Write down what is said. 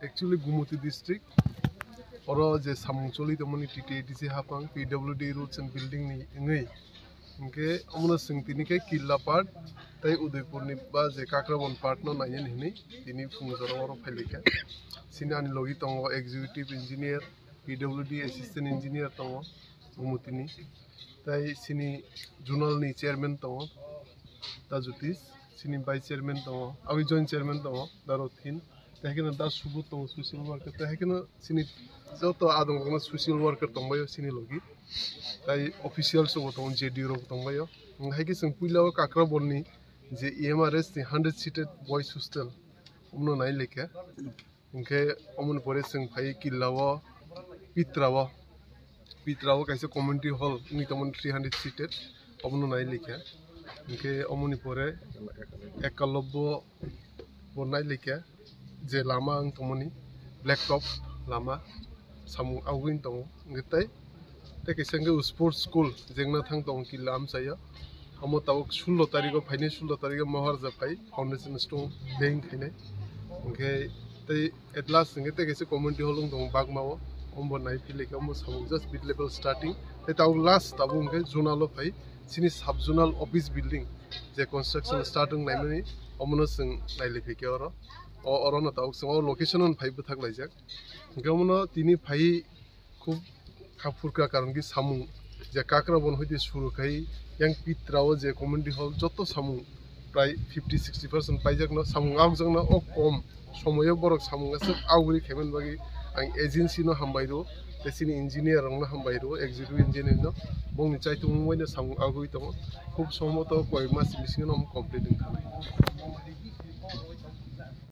Actually, Gumuti district, or the Samcholi, the money TTC Hapang, PWD roads and building ni. Okay, amuna singtinike killa part, tai Udaipurni ba je Kakrabon part no nayen hini, tini fungzoro phelika. Sini ani logi tongo executive engineer, PWD assistant engineer tongo, Gumutini. Tai sini journal ni chairman tongo, Tajutis. Sini vice chairman tongo, awi joint chairman tongo, Darothin. Tehkena das subut tongo social worker. Tehkena sini joto adong kona social worker tongo yo sini logi. Tai official so tongo JD ro tongo yo. Ngahiki sing puila Kakrabon ni je EMRS ni 100 seated boys hostel. Umno nai leke. Ngke omun pore sing phai killawa Pitrawa kaise community hall ni tomon 300 seated. Omno nai leke. Ngke omuni pore Ekalobbo bonai leke. Je lama ang tomoni blacktop lama samung awin tong ngitai te kisenge sports school jengna thang tong ki lam saya amo taw 16 tariko phaine 16 tariko mohar ja pai foundation stone bank khine nge te at last nge te kise community holung tong bagmawo ombo nai phile ke ombo samung just mid level starting te taw last tabung ke zonalo pai sini sub zonal office building je construction starting naimani omno sing naile phike oro or na taw so location on 5 thak laijak gamono tini phai khub khapurka karon ki samung je Kakrabon hoite shuru kai yang Pitrao je community hall joto samung prai 50-60% paijak no samung agjang na o kom somoyo borok samung asuk augri khemen bagi ang agency no hambairo tesini engineer rong na hambairo executive engineer no bongni chaitung moina samung agui to khub somoto koi mas mising no complete